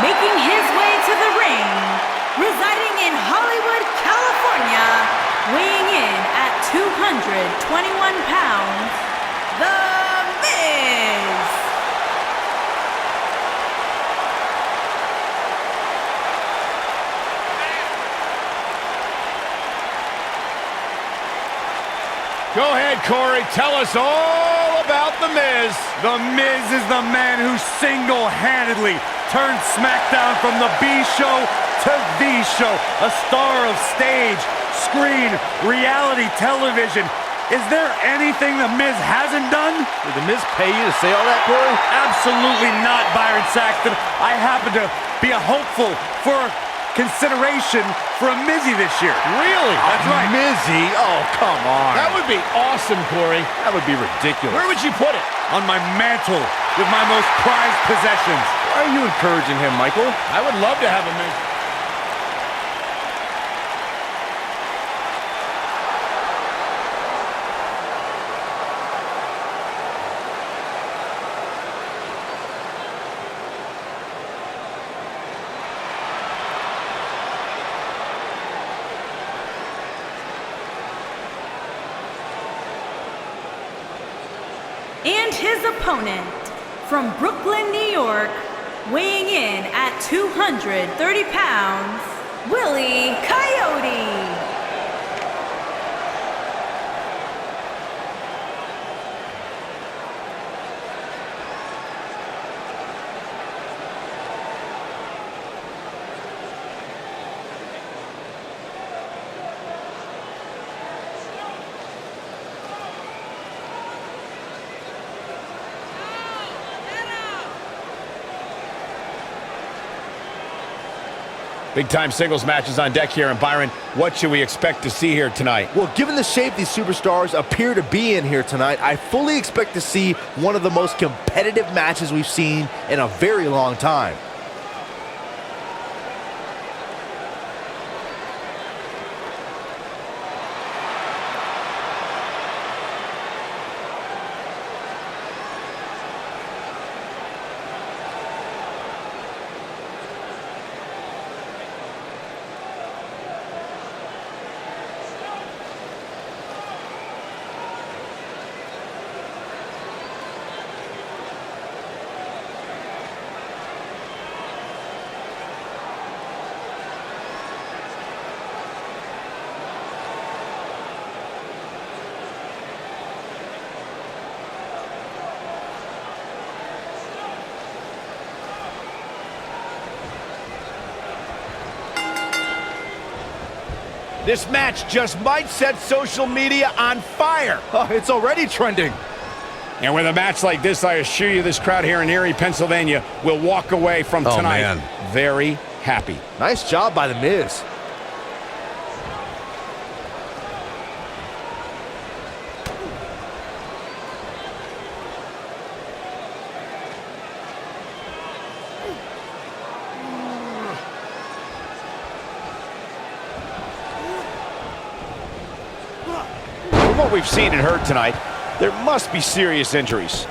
making his way to the ring, residing in Hollywood, California, weighing in at 221 pounds, The Miz. Go ahead, Corey. Tell us all about The Miz. The Miz is the man who single-handedly turned Smackdown from the B show to the show. A star of stage, screen, reality television. Is there anything The Miz hasn't done? Did The Miz pay you to say all that, Corey? Absolutely not, Byron Saxton. I happen to be a hopeful for consideration for a Mizzy this year. Really? That's right. Mizzy? Oh, come on. That would be awesome, Corey. That would be ridiculous. Where would you put it? On my mantle with my most prized possessions. Why are you encouraging him, Michael? I would love to have a Miz. And his opponent, from Brooklyn, New York, weighing in at 230 pounds, Coyote. Big-time singles matches on deck here, and Byron, what should we expect to see here tonight? Well, given the shape these superstars appear to be in here tonight, I fully expect to see one of the most competitive matches we've seen in a very long time. This match just might set social media on fire. Oh, it's already trending. And with a match like this, I assure you this crowd here in Erie, Pennsylvania will walk away from tonight very happy. Nice job by The Miz. From what we've seen and heard tonight, there must be serious injuries.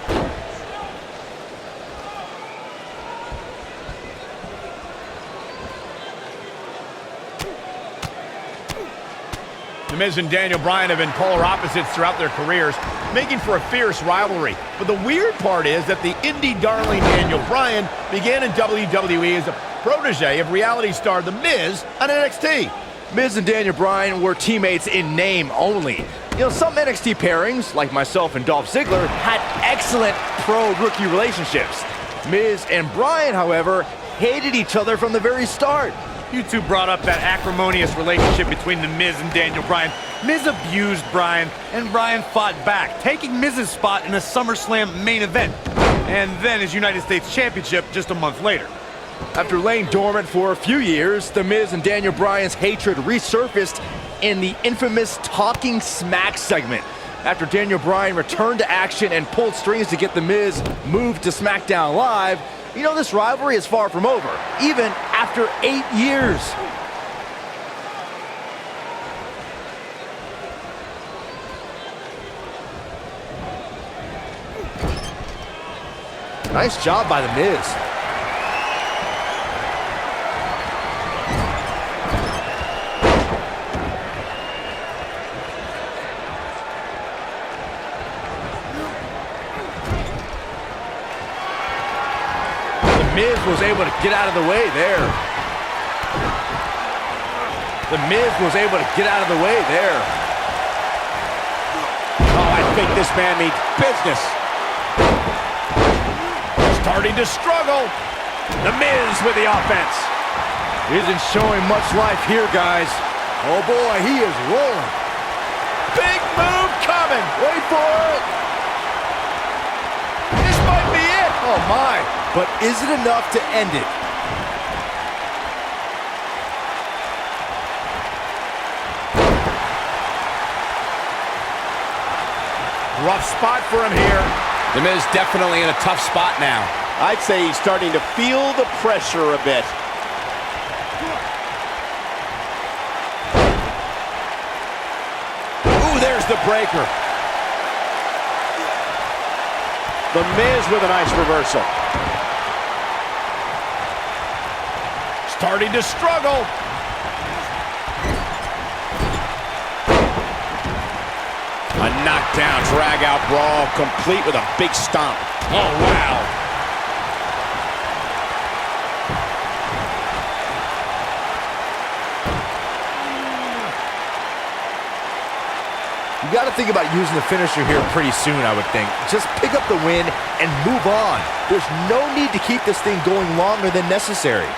The Miz and Daniel Bryan have been polar opposites throughout their careers, making for a fierce rivalry. But the weird part is that the indie darling Daniel Bryan began in WWE as a protege of reality star The Miz on NXT. Miz and Daniel Bryan were teammates in name only. You know, some NXT pairings, like myself and Dolph Ziggler, had excellent pro-rookie relationships. Miz and Bryan, however, hated each other from the very start. You two brought up that acrimonious relationship between The Miz and Daniel Bryan. Miz abused Bryan, and Bryan fought back, taking Miz's spot in the SummerSlam main event, and then his United States Championship just a month later. After laying dormant for a few years, The Miz and Daniel Bryan's hatred resurfaced in the infamous Talking Smack segment. After Daniel Bryan returned to action and pulled strings to get The Miz moved to SmackDown Live, you know, this rivalry is far from over, even after 8 years. Nice job by The Miz. was able to get out of the way there. The Miz was able to get out of the way there. Oh, I think this man means business. Starting to struggle. The Miz with the offense. Isn't showing much life here, guys. Oh boy, he is rolling. Big move coming. Wait for it. This might be it. Oh my. But is it enough to end it? Rough spot for him here. The Miz definitely in a tough spot now. I'd say he's starting to feel the pressure a bit. Ooh, there's the breaker. The Miz with a nice reversal. Starting to struggle. A knockdown, drag-out brawl, complete with a big stomp. Oh, wow. You got to think about using the finisher here pretty soon, I would think. Just pick up the win and move on. There's no need to keep this thing going longer than necessary.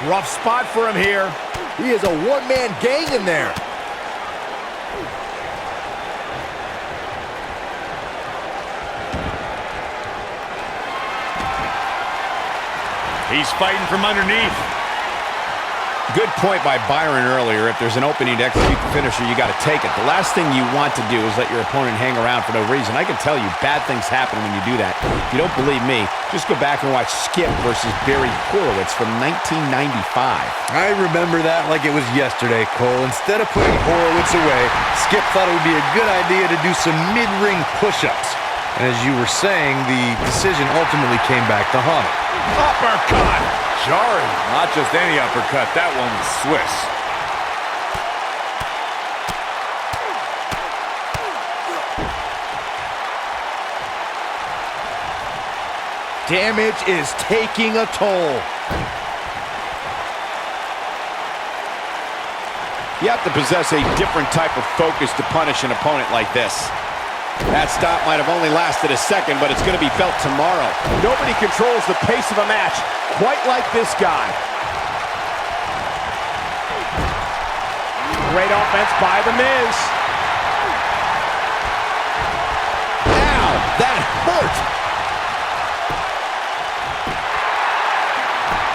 Rough spot for him here. He is a one-man gang in there. He's fighting from underneath. Good point by Byron earlier. If there's an opening to execute the finisher, you got to take it. The last thing you want to do is let your opponent hang around for no reason. I can tell you, bad things happen when you do that. If you don't believe me, just go back and watch Skip versus Barry Horowitz from 1995. I remember that like it was yesterday, Cole. Instead of putting Horowitz away, Skip thought it would be a good idea to do some mid-ring push-ups. And as you were saying, the decision ultimately came back to haunt him. Uppercut! Jarring. Not just any uppercut. That one was Swiss. Damage is taking a toll. You have to possess a different type of focus to punish an opponent like this. That stop might have only lasted a second, but it's going to be felt tomorrow. Nobody controls the pace of a match quite like this guy. Great offense by The Miz. Ow, that hurt.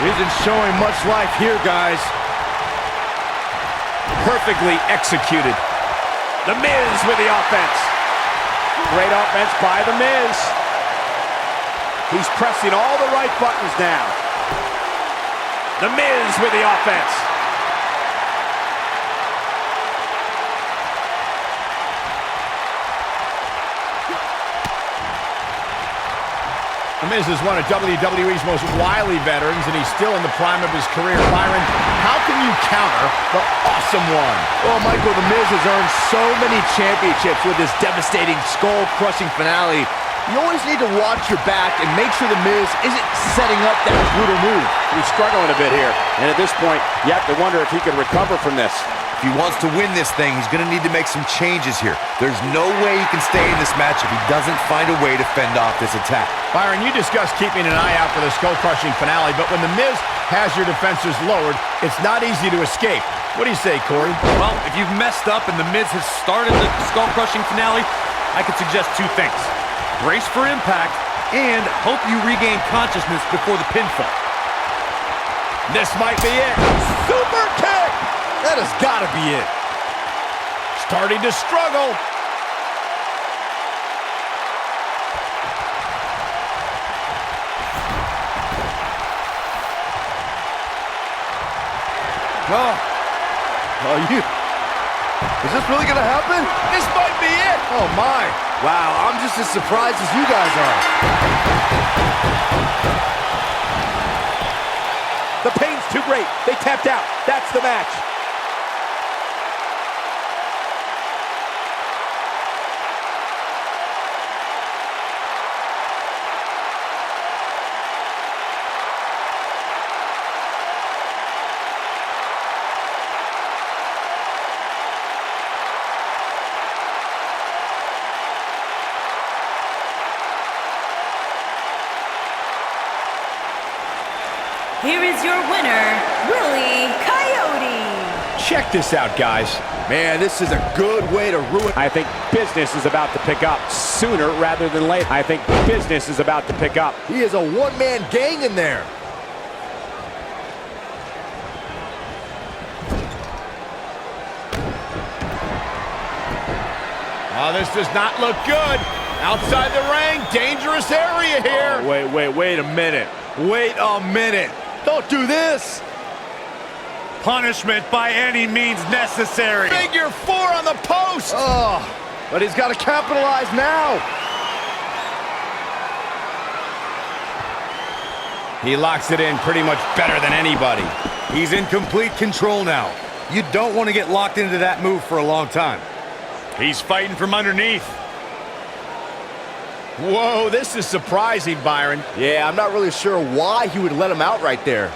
Isn't showing much life here, guys. Perfectly executed. The Miz with the offense. Great offense by The Miz. He's pressing all the right buttons now. The Miz with the offense. The Miz is one of WWE's most wily veterans, and he's still in the prime of his career. Byron, how can you counter the awesome one? Well, Michael, The Miz has earned so many championships with this devastating skull-crushing finale. You always need to watch your back and make sure The Miz isn't setting up that brutal move. He's struggling a bit here, and at this point, you have to wonder if he can recover from this. If he wants to win this thing, he's going to need to make some changes here. There's no way he can stay in this match if he doesn't find a way to fend off this attack. Byron, you discussed keeping an eye out for the skull-crushing finale, but when The Miz has your defenses lowered, it's not easy to escape. What do you say, Corey? Well, if you've messed up and The Miz has started the skull-crushing finale, I could suggest two things. Brace for impact and hope you regain consciousness before the pinfall. This might be it. Super kick! That has got to be it. Starting to struggle. Is this really gonna happen? This might be it. Oh my. Wow, I'm just as surprised as you guys are. The pain's too great. They tapped out. That's the match. here is your winner, Willie Coyote. Check this out, guys. Man, this is a good way to ruin. I think business is about to pick up sooner rather than later. I think business is about to pick up. He is a one-man gang in there. Oh, this does not look good. Outside the ring, dangerous area here. Oh, wait a minute. Wait a minute. Don't do this. Punishment by any means necessary. Figure 4 on the post. Oh, but he's got to capitalize now. He locks it in pretty much better than anybody. He's in complete control now. You don't want to get locked into that move for a long time. He's fighting from underneath. Whoa, this is surprising, Byron. Yeah, I'm not really sure why he would let him out right there.